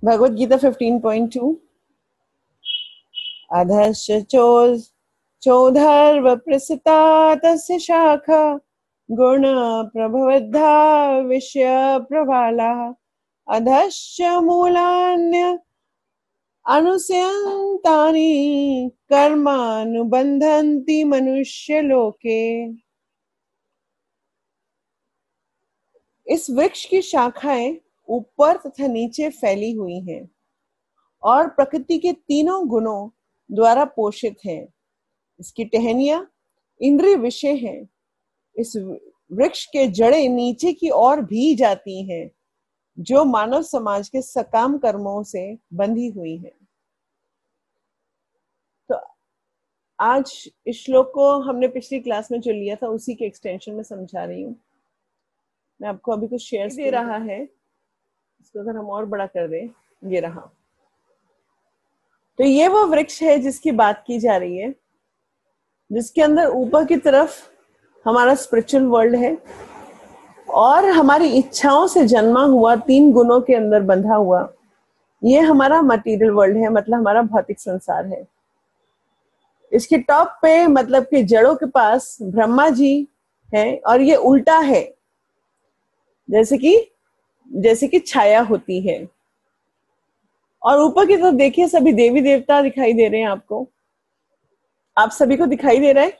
भगवद गीता 15.2 अधश्च चोधर्व प्रसृता तस्य शाखा गुण प्रभवद्धा विषय प्रवाला अधश्च मूलान्य अनुसयन्तानि कर्मानुबन्धन्ति मनुष्य लोके। इस वृक्ष की शाखाएं ऊपर तथा नीचे फैली हुई हैं और प्रकृति के तीनों गुणों द्वारा पोषित हैं। इसकी टहनियां इंद्रिय विषय हैं। इस वृक्ष के जड़ें नीचे की ओर भी जाती हैं, जो मानव समाज के सकाम कर्मों से बंधी हुई है। तो आज इस श्लोक को हमने पिछली क्लास में जो लिया था उसी के एक्सटेंशन में समझा रही हूँ। मैं आपको अभी कुछ शेयर दे रहा है, इसको अगर हम और बड़ा कर दें, ये रहा। तो ये वो वृक्ष है जिसकी बात की जा रही है, जिसके अंदर ऊपर की तरफ हमारा स्पिरिचुअल वर्ल्ड है और हमारी इच्छाओं से जन्मा हुआ तीन गुणों के अंदर बंधा हुआ ये हमारा मटेरियल वर्ल्ड है, मतलब हमारा भौतिक संसार है। इसके टॉप पे मतलब कि जड़ों के पास ब्रह्मा जी है और ये उल्टा है, जैसे कि छाया होती है। और ऊपर की तरफ देखिए, सभी देवी देवता दिखाई दे रहे हैं आपको। आप सभी को दिखाई दे रहा है?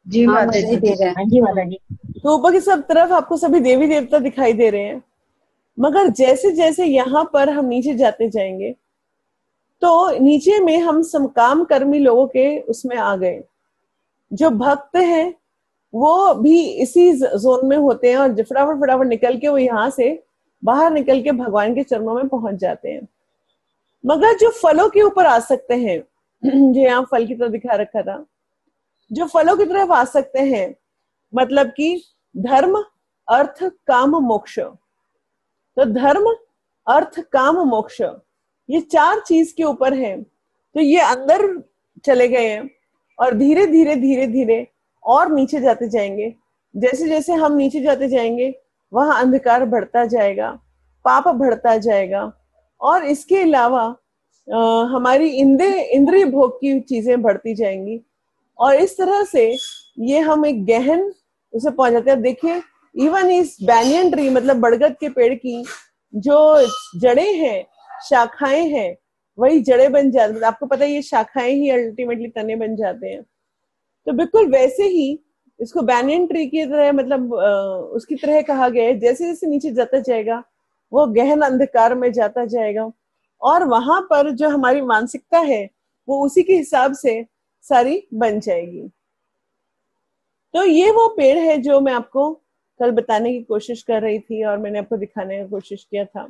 जी माता जी दे रहे हैं। जी माता जी। तो ऊपर की सब तरफ आपको सभी देवी देवता दिखाई दे रहे हैं। मगर जैसे जैसे यहाँ पर हम नीचे जाते जाएंगे तो नीचे में हम समकाम कर्मी लोगों के उसमें आ गए। जो भक्त हैं वो भी इसी जोन में होते हैं और फटाफट फटाफट निकल के वो यहाँ से बाहर निकल के भगवान के चरणों में पहुंच जाते हैं। मगर जो फलों के ऊपर आ सकते हैं, जो यहाँ फल की तरफ दिखा रखा था, जो फलों की तरफ आ सकते हैं, मतलब कि धर्म अर्थ काम मोक्ष। तो धर्म अर्थ काम मोक्ष ये चार चीज के ऊपर है। तो ये अंदर चले गए हैं और धीरे धीरे धीरे धीरे और नीचे जाते जाएंगे। जैसे जैसे हम नीचे जाते जाएंगे वहां अंधकार बढ़ता जाएगा, पाप बढ़ता जाएगा और इसके अलावा हमारी इंद्रिय भोग की चीजें बढ़ती जाएंगी और इस तरह से ये हम एक गहन उसे पहुंच जाते हैं। देखिए, इवन इस बैनियन ट्री मतलब बरगद के पेड़ की जो जड़ें हैं, शाखाएं हैं, वही जड़ें बन जाती हैं। आपको पता है ये शाखाएं ही अल्टीमेटली तने बन जाते हैं। तो बिल्कुल वैसे ही इसको बैनियन ट्री की तरह मतलब उसकी तरह कहा गया है। जैसे जैसे नीचे जाता जाएगा वो गहन अंधकार में जाता जाएगा और वहां पर जो हमारी मानसिकता है वो उसी के हिसाब से सारी बन जाएगी। तो ये वो पेड़ है जो मैं आपको कल बताने की कोशिश कर रही थी और मैंने आपको दिखाने की कोशिश किया था।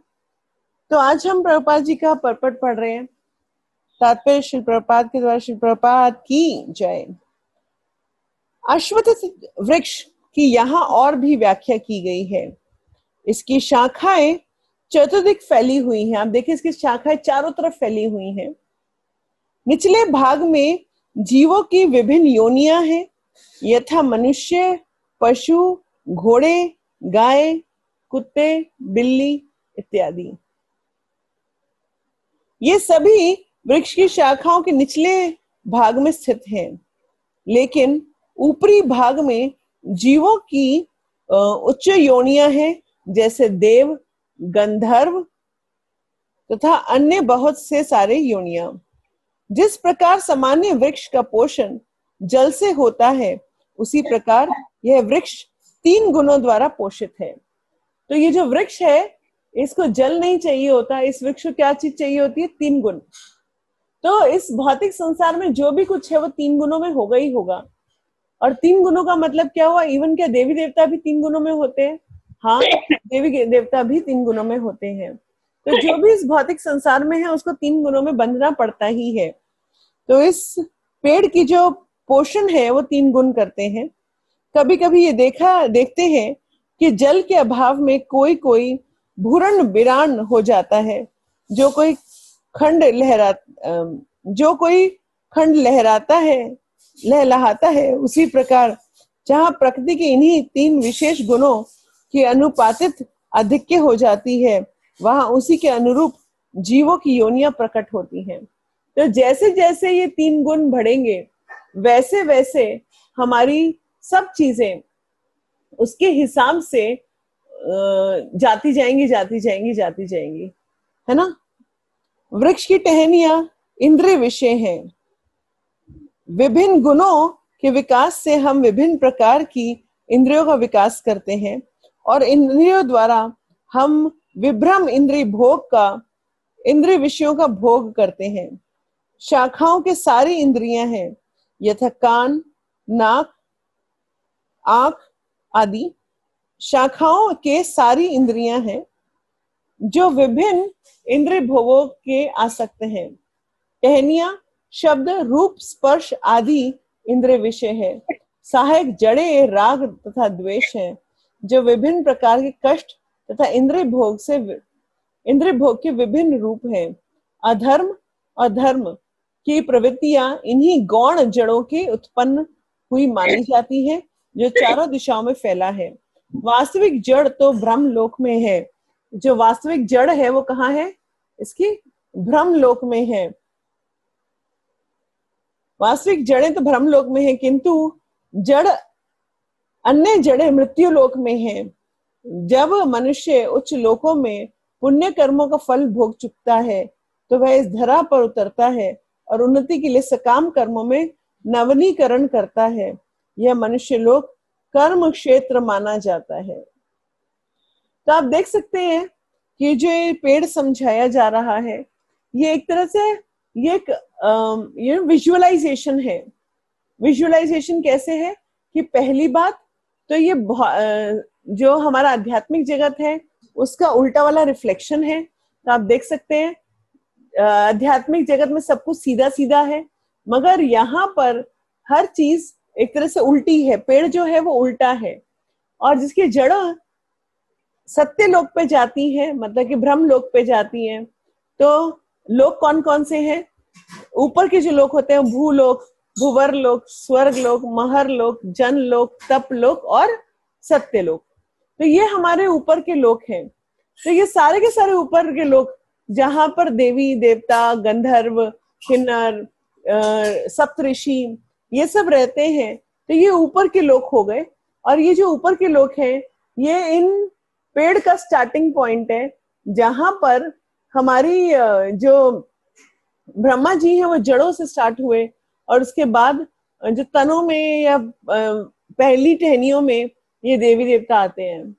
तो आज हम प्रभुपाद जी का परपट पढ़ रहे हैं। तात्पर्य श्री प्रभुपाद के द्वारा। श्री प्रभुपाद की जय। अश्वत्थ वृक्ष की यहाँ और भी व्याख्या की गई है। इसकी शाखाएं चतुर्दिक फैली हुई हैं। आप देखिए इसकी शाखाएं चारों तरफ फैली हुई हैं। निचले भाग में जीवों की विभिन्न योनियां हैं, यथा मनुष्य, पशु, घोड़े, गाय, कुत्ते, बिल्ली इत्यादि। ये सभी वृक्ष की शाखाओं के निचले भाग में स्थित हैं, लेकिन ऊपरी भाग में जीवों की उच्च योनियां हैं, जैसे देव, गंधर्व तथा अन्य बहुत से सारे योनियां। जिस प्रकार सामान्य वृक्ष का पोषण जल से होता है, उसी प्रकार यह वृक्ष तीन गुणों द्वारा पोषित है। तो ये जो वृक्ष है इसको जल नहीं चाहिए होता, इस वृक्ष को क्या चीज चाहिए होती है? तीन गुण। तो इस भौतिक संसार में जो भी कुछ है वो तीन गुणों में होगा ही होगा। और तीन गुणों का मतलब क्या हुआ? इवन क्या देवी देवता भी तीन गुणों में होते हैं? हाँ, देवी देवता भी तीन गुणों में होते हैं। तो जो भी इस भौतिक संसार में है उसको तीन गुणों में बंधना पड़ता ही है। तो इस पेड़ की जो पोषण है वो तीन गुण करते हैं। कभी कभी ये देखते हैं कि जल के अभाव में कोई कोई भूरण बिरान हो जाता है, जो कोई खंड लहलाता है। उसी प्रकार जहाँ प्रकृति के इन्हीं तीन विशेष गुणों की अनुपातित आधिक्य हो जाती है, वहां उसी के अनुरूप जीवों की योनियां प्रकट होती हैं। तो जैसे जैसे ये 3 गुण बढ़ेंगे वैसे वैसे हमारी सब चीजें उसके हिसाब से जाती जाएंगी जाती जाएंगी जाती जाएंगी, है ना। वृक्ष की टहनियां इंद्रिय विषय हैं। विभिन्न गुणों के विकास से हम विभिन्न प्रकार की इंद्रियों का विकास करते हैं और इंद्रियों द्वारा हम विभ्रम इंद्रिय भोग का, इंद्रिय विषयों का भोग करते हैं। शाखाओं के सारी इंद्रियां हैं, यथा कान, नाक, आंख आदि शाखाओं के सारी इंद्रियां हैं जो विभिन्न इंद्रिय भोगों के आसक्त हैं। टहनियां शब्द, रूप, स्पर्श आदि इंद्रिय विषय है। सहायक जड़े राग तथा द्वेष हैं जो विभिन्न प्रकार के कष्ट तथा इंद्रिय भोग के विभिन्न रूप हैं। अधर्म और धर्म की प्रवृत्तियां इन्हीं गौण जड़ों की उत्पन्न हुई मानी जाती है जो चारों दिशाओं में फैला है। वास्तविक जड़ तो ब्रह्म लोक में है। जो वास्तविक जड़ है वो कहाँ है? इसकी ब्रह्म लोक में है। वास्तविक जड़ें तो ब्रह्म लोक में है, किंतु जड़, अन्य जड़ें मृत्यु लोक में है। जब मनुष्य उच्च लोकों में पुण्य कर्मों का फल भोग चुकता है तो वह इस धरा पर उतरता है और उन्नति के लिए सकाम कर्मों में नवनीकरण करता है। यह मनुष्य लोक कर्म क्षेत्र माना जाता है। तो आप देख सकते हैं कि जो ये पेड़ समझाया जा रहा है ये एक तरह से ये एक विजुअलाइजेशन है। विजुअलाइजेशन कैसे है कि पहली बात तो ये जो हमारा आध्यात्मिक जगत है उसका उल्टा वाला रिफ्लेक्शन है। तो आप देख सकते हैं आध्यात्मिक जगत में सब कुछ सीधा सीधा है, मगर यहाँ पर हर चीज एक तरह से उल्टी है। पेड़ जो है वो उल्टा है और जिसकी जड़ सत्य लोक पे जाती है, मतलब कि ब्रह्म लोक पे जाती है। तो लोक कौन कौन से हैं? ऊपर के जो लोक होते हैं भूलोक, भुवर लोक, स्वर्ग लोक, महर लोक, जन लोक, तप लोक और सत्य लोक। तो ये हमारे ऊपर के लोक हैं। तो ये सारे के सारे ऊपर के लोक जहां पर देवी देवता, गंधर्व, किन्नर, सप्तऋषि ये सब रहते हैं। तो ये ऊपर के लोक हो गए और ये जो ऊपर के लोक हैं ये इन पेड़ का स्टार्टिंग पॉइंट है जहां पर हमारी जो ब्रह्मा जी हैं वो जड़ों से स्टार्ट हुए और उसके बाद जो तनों में या पहली टहनियों में ये देवी देवता आते हैं।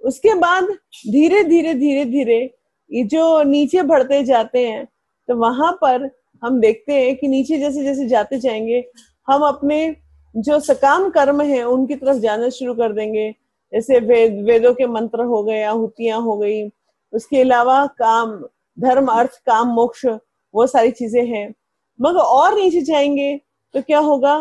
उसके बाद धीरे धीरे धीरे धीरे ये जो नीचे बढ़ते जाते हैं तो वहां पर हम देखते हैं कि नीचे जैसे जैसे जाते जाएंगे हम अपने जो सकाम कर्म है उनकी तरफ जाना शुरू कर देंगे। जैसे वेदों के मंत्र हो गए, आहुतियां हो गई, उसके अलावा काम, धर्म, अर्थ, काम, मोक्ष, वो सारी चीजें हैं। मगर और नीचे जाएंगे तो क्या होगा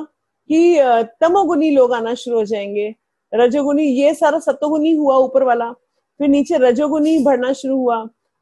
कि तमोगुनी लोग आना शुरू हो जाएंगे, रजोगुनी, ये सारा सतोगुनी हुआ ऊपर वाला, फिर नीचे रजोगुनी बढ़ना शुरू हुआ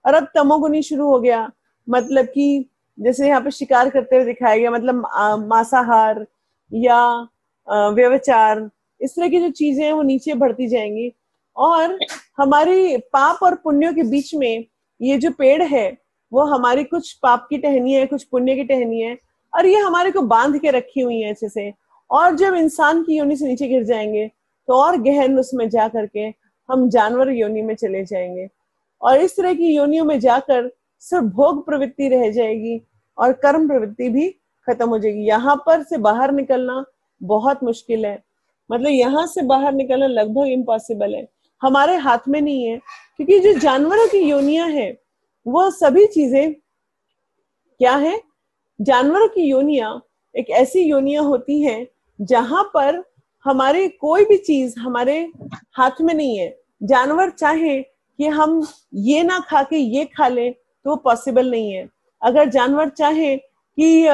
और अब तमोगुनी शुरू हो गया। मतलब कि जैसे यहाँ पे शिकार करते हुए दिखाया गया, मतलब मांसाहार या व्यभिचार, इस तरह की जो चीजें हैं वो नीचे बढ़ती जाएंगी और हमारी पाप और पुण्यों के बीच में ये जो पेड़ है वो हमारी कुछ पाप की टहनी है, कुछ पुण्य की टहनी है और ये हमारे को बांध के रखी हुई है अच्छे से। और जब इंसान की योनि से नीचे गिर जाएंगे तो और गहन उसमें जा करके हम जानवर योनि में चले जाएंगे और इस तरह की योनियों में जाकर सिर्फ भोग प्रवृत्ति रह जाएगी और कर्म प्रवृत्ति भी खत्म हो जाएगी। यहाँ पर से बाहर निकलना बहुत मुश्किल है, मतलब यहाँ से बाहर निकलना लगभग इम्पॉसिबल है, हमारे हाथ में नहीं है। क्योंकि जो जानवरों की योनियां हैं वो सभी चीजें क्या है, जानवरों की योनियां एक ऐसी योनियां होती हैं जहां पर हमारे कोई भी चीज हमारे हाथ में नहीं है। जानवर चाहे कि हम ये ना खा के ये खा लें तो वो पॉसिबल नहीं है। अगर जानवर चाहे कि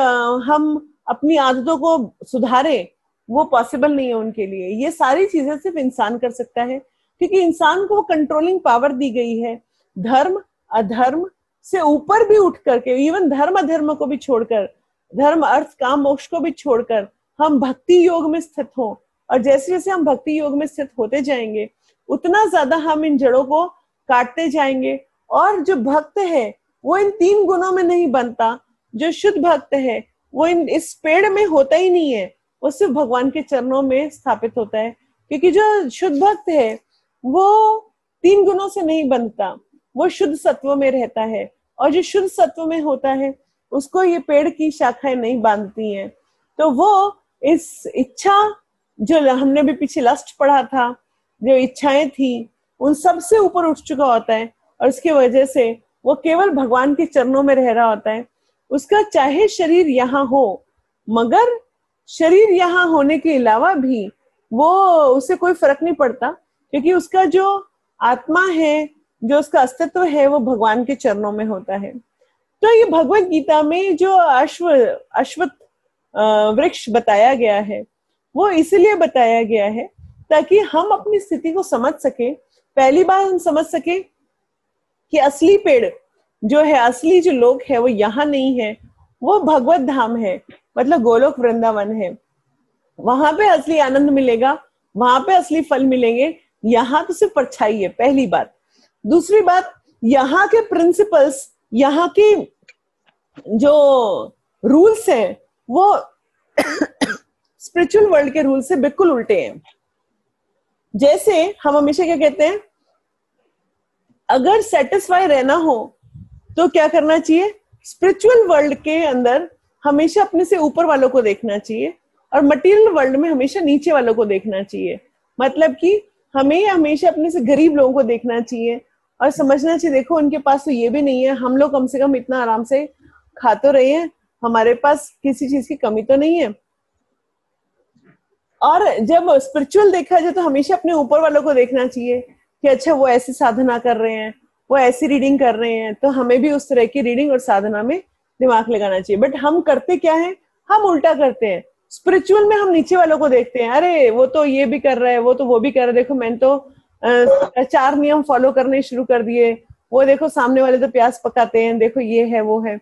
हम अपनी आदतों को सुधारें, वो पॉसिबल नहीं है उनके लिए। ये सारी चीजें सिर्फ इंसान कर सकता है क्योंकि इंसान को कंट्रोलिंग पावर दी गई है। धर्म अधर्म से ऊपर भी उठ करके, इवन धर्म अधर्म को भी छोड़कर, धर्म अर्थ काम मोक्ष को भी छोड़कर हम भक्ति योग में स्थित हों और जैसे जैसे हम भक्ति योग में स्थित होते जाएंगे उतना ज्यादा हम इन जड़ों को काटते जाएंगे और जो भक्त है वो इन 3 गुणों में नहीं बनता। जो शुद्ध भक्त है वो इस पेड़ में होता ही नहीं है, वो सिर्फ भगवान के चरणों में स्थापित होता है। क्योंकि जो शुद्ध भक्त है वो 3 गुणों से नहीं बनता, वो शुद्ध सत्व में रहता है। और जो शुद्ध सत्व में होता है उसको ये पेड़ की शाखाएं नहीं बांधती हैं। तो वो इस इच्छा, जो हमने भी पीछे लस्ट पढ़ा था, जो इच्छाएं थी उन सब से ऊपर उठ चुका होता है, और इसकी वजह से वो केवल भगवान के चरणों में रह रहा होता है। उसका चाहे शरीर यहाँ हो, मगर शरीर यहाँ होने के अलावा भी वो उसे कोई फर्क नहीं पड़ता, क्योंकि उसका जो आत्मा है, जो उसका अस्तित्व है, वो भगवान के चरणों में होता है। तो ये भगवत गीता में जो अश्वत्थ वृक्ष बताया गया है वो इसलिए बताया गया है ताकि हम अपनी स्थिति को समझ सके। पहली बार हम समझ सके कि असली पेड़ जो है, असली जो लोग है वो यहाँ नहीं है, वो भगवत धाम है, मतलब गोलोक वृंदावन है। वहां पे असली आनंद मिलेगा, वहां पे असली फल मिलेंगे। यहाँ तो सिर्फ परछाई है, पहली बात। दूसरी बात, यहाँ के प्रिंसिपल्स, यहाँ की जो रूल्स हैं वो स्पिरिचुअल वर्ल्ड के रूल से बिल्कुल उल्टे हैं। जैसे हम हमेशा क्या कहते हैं, अगर सेटिस्फाई रहना हो तो क्या करना चाहिए, स्पिरिचुअल वर्ल्ड के अंदर हमेशा अपने से ऊपर वालों को देखना चाहिए, और मटेरियल वर्ल्ड में हमेशा नीचे वालों को देखना चाहिए। मतलब कि हमें हमेशा अपने से गरीब लोगों को देखना चाहिए और समझना चाहिए, देखो उनके पास तो ये भी नहीं है, हम लोग कम से कम इतना आराम से खा तो रहे हैं, हमारे पास किसी चीज की कमी तो नहीं है। और जब स्पिरिचुअल देखा जाए तो हमेशा अपने ऊपर वालों को देखना चाहिए कि अच्छा वो ऐसी साधना कर रहे हैं, वो ऐसी रीडिंग कर रहे हैं, तो हमें भी उस तरह की रीडिंग और साधना में दिमाग लगाना चाहिए। बट हम करते क्या है, हम उल्टा करते हैं। स्पिरिचुअल में हम नीचे वालों को देखते हैं, अरे वो तो ये भी कर रहा है, वो तो वो भी कर रहा है, देखो मैंने तो 4 नियम फॉलो करने शुरू कर दिए, वो देखो सामने वाले तो प्याज पकाते हैं, देखो ये है वो है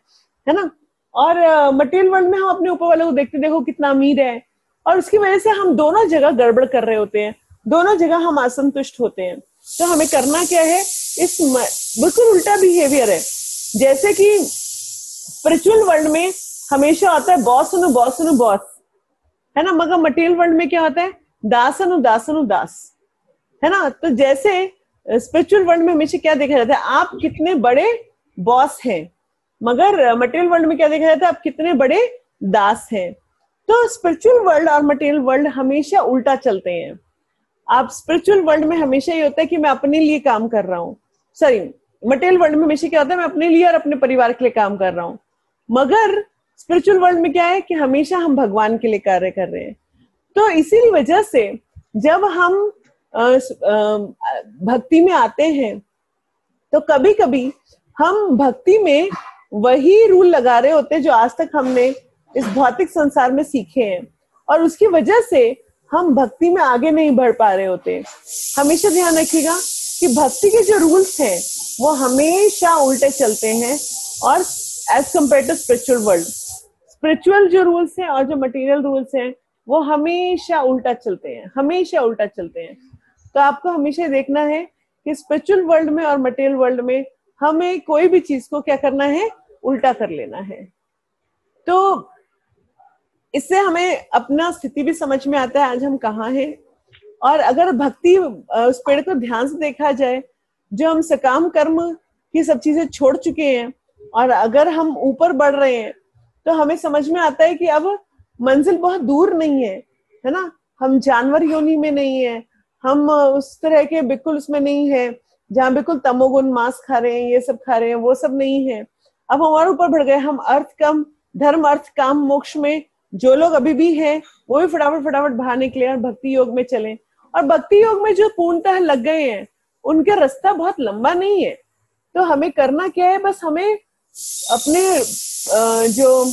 ना। और मटेरियल वर्ल्ड में हम अपने ऊपर वालों को देखते हैं, देखो कितना अमीर है, और उसकी वजह से हम दोनों जगह गड़बड़ कर रहे होते हैं, दोनों जगह हम असंतुष्ट होते हैं। तो हमें करना क्या है, इस बिल्कुल उल्टा बिहेवियर है। जैसे कि स्पिरिचुअल वर्ल्ड में हमेशा आता है बॉस अनु बॉस अनु बॉस, है ना, मगर मटेरियल वर्ल्ड में क्या होता है, दास अनु दास अनु दास, है ना। तो जैसे स्पिरिचुअल वर्ल्ड में हमेशा क्या देखा जाता है, आप कितने बड़े बॉस हैं, मगर मटेरियल वर्ल्ड में क्या देखा जाता है, आप कितने बड़े दास हैं। तो स्पिरिचुअल वर्ल्ड और मटेरियल वर्ल्ड हमेशा उल्टा चलते हैं। आप स्पिरिचुअल वर्ल्ड में हमेशा ये होता है कि मैं अपने लिए काम कर रहा हूँ, सॉरी मटेरियल वर्ल्ड में हमेशा क्या होता है, मैं अपने लिए और अपने परिवार के लिए काम कर रहा हूँ। मगर स्पिरिचुअल वर्ल्ड में क्या है कि हमेशा हम भगवान के लिए कार्य कर रहे हैं। तो इसी वजह से जब हम भक्ति में आते हैं तो कभी कभी हम भक्ति में वही रूल लगा रहे होते हैं जो आज तक हमने इस भौतिक संसार में सीखे हैं, और उसकी वजह से हम भक्ति में आगे नहीं बढ़ पा रहे होते। हमेशा ध्यान रखिएगा कि भक्ति के जो रूल्स हैं वो हमेशा उल्टे चलते हैं, और as compare to spiritual world, spiritual जो रूल्स हैं और जो मटेरियल रूल्स हैं वो हमेशा उल्टा चलते हैं, हमेशा उल्टा चलते हैं। तो आपको हमेशा देखना है कि स्पिरिचुअल वर्ल्ड में और मटेरियल वर्ल्ड में हमें कोई भी चीज को क्या करना है, उल्टा कर लेना है। तो इससे हमें अपना स्थिति भी समझ में आता है, आज हम कहाँ हैं। और अगर भक्ति उस पेड़ को ध्यान से देखा जाए, जो हम सकाम कर्म की सब चीजें छोड़ चुके हैं और अगर हम ऊपर बढ़ रहे हैं, तो हमें समझ में आता है कि अब मंजिल बहुत दूर नहीं है ना। हम जानवर योनि में नहीं है, हम उस तरह के बिल्कुल उसमें नहीं है जहाँ बिल्कुल तमोगुण मांस खा रहे हैं, ये सब खा रहे हैं, वो सब नहीं है। अब हमारे ऊपर बढ़ गए, हम अर्थ काम, धर्म अर्थ काम मोक्ष में जो लोग अभी भी हैं वो भी फटाफट फटाफट बाहर निकले और भक्ति योग में चले। और भक्ति योग में जो पूर्णतः लग गए हैं उनका रास्ता बहुत लंबा नहीं है। तो हमें करना क्या है, बस हमें अपने जो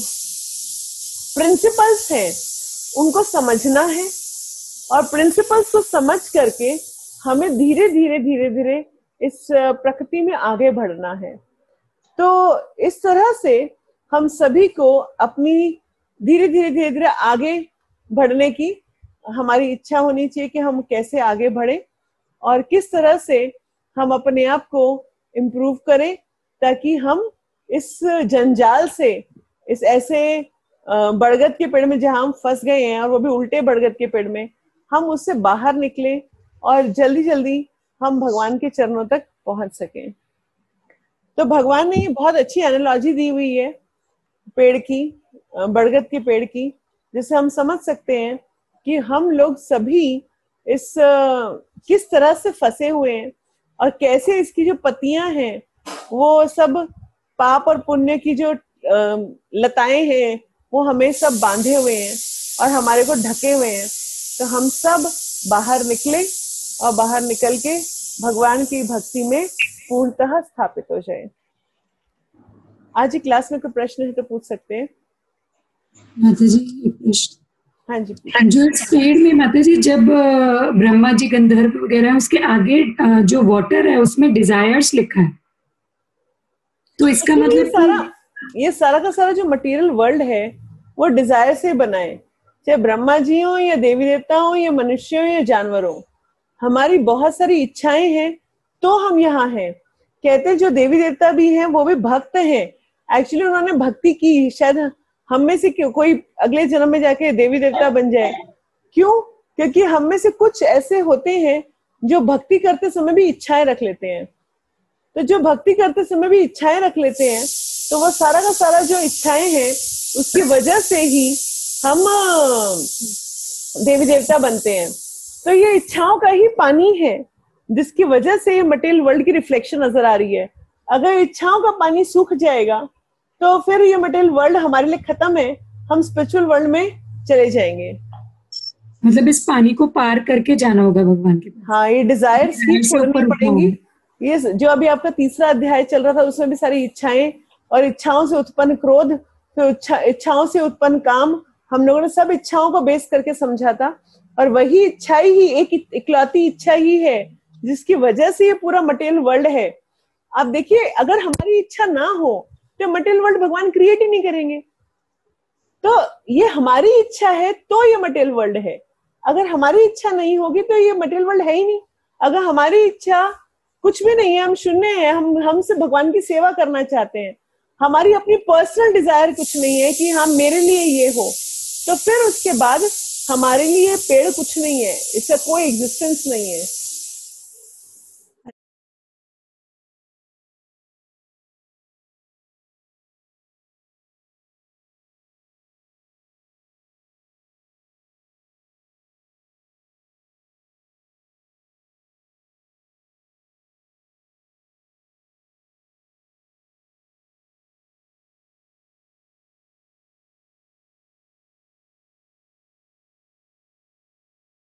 प्रिंसिपल्स हैं उनको समझना है, और प्रिंसिपल्स को समझ करके हमें धीरे धीरे धीरे धीरे इस प्रकृति में आगे बढ़ना है। तो इस तरह से हम सभी को अपनी धीरे धीरे धीरे धीरे आगे बढ़ने की हमारी इच्छा होनी चाहिए कि हम कैसे आगे बढ़े और किस तरह से हम अपने आप को इम्प्रूव करें, ताकि हम इस जंजाल से, इस ऐसे बरगद के पेड़ में जहां हम फंस गए हैं, और वो भी उल्टे बरगद के पेड़ में, हम उससे बाहर निकले और जल्दी जल्दी हम भगवान के चरणों तक पहुंच सकें। तो भगवान ने ये बहुत अच्छी एनालॉजी दी हुई है पेड़ की, बरगद के पेड़ की, जिससे हम समझ सकते हैं कि हम लोग सभी इस किस तरह से फंसे हुए हैं, और कैसे इसकी जो पत्तियां हैं वो सब पाप और पुण्य की जो लताएं हैं वो हमें सब बांधे हुए हैं और हमारे को ढके हुए हैं। तो हम सब बाहर निकले और बाहर निकल के भगवान की भक्ति में पूर्णतः स्थापित हो जाए। आज की क्लास में कोई प्रश्न है तो पूछ सकते हैं। माता जी एक प्रश्न। हाँ जी। जो इस पेड़ में माता जी, जब ब्रह्मा जी गंधर्व वगैरह है, उसके आगे जो वाटर है उसमें डिजायर्स लिखा है, तो इसका मतलब ये सारा का सारा जो मटेरियल वर्ल्ड है वो डिजायर से बना है। चाहे ब्रह्मा जी हो या देवी देवता हो या मनुष्य हो या जानवर हो, हमारी बहुत सारी इच्छाएं हैं तो हम यहाँ हैं। कहते हैं जो देवी देवता भी हैं वो भी भक्त हैं। एक्चुअली उन्होंने भक्ति की, शायद हम में से कोई अगले जन्म में जाके देवी देवता बन जाए। क्यों? क्योंकि हम में से कुछ ऐसे होते हैं जो भक्ति करते समय भी इच्छाएं रख लेते हैं। तो जो भक्ति करते समय भी इच्छाएं रख लेते हैं, तो वो सारा का सारा जो इच्छाएं हैं उसकी वजह से ही हम देवी देवता बनते हैं। तो ये इच्छाओं का ही पानी है जिसकी वजह से ये मटेरियल वर्ल्ड की रिफ्लेक्शन नजर आ रही है। अगर इच्छाओं का पानी सूख जाएगा तो फिर ये मटेरियल वर्ल्ड हमारे लिए खत्म है, हम स्पिरिचुअल वर्ल्ड में चले जाएंगे। मतलब इस पानी को पार करके जाना होगा भगवान के पास। हाँ, ये डिजायर्स ही छोड़नी पड़ेंगी। ये जो अभी आपका तीसरा अध्याय चल रहा था उसमें भी सारी इच्छाएं, और इच्छाओं से उत्पन्न क्रोध, फिर इच्छाओं से उत्पन्न काम, हम लोगों ने सब इच्छाओं को बेस करके समझा था। और वही इच्छा ही एक इकलौती इच्छा ही है जिसकी वजह से ये पूरा मटेरियल वर्ल्ड है। आप देखिए, अगर हमारी इच्छा ना हो तो मटेरियल वर्ल्ड भगवान क्रिएट ही नहीं करेंगे। तो ये हमारी इच्छा है तो ये मटेरियल वर्ल्ड है। अगर हमारी इच्छा नहीं होगी तो ये मटेरियल वर्ल्ड है ही नहीं। अगर हमारी इच्छा कुछ भी नहीं है, हम शून्य हैं, हम सिर्फ भगवान की सेवा करना चाहते हैं, हमारी अपनी पर्सनल डिजायर कुछ नहीं है कि हाँ मेरे लिए ये हो, तो फिर उसके बाद हमारे लिए पेड़ कुछ नहीं है, इसका कोई एग्जिस्टेंस नहीं है।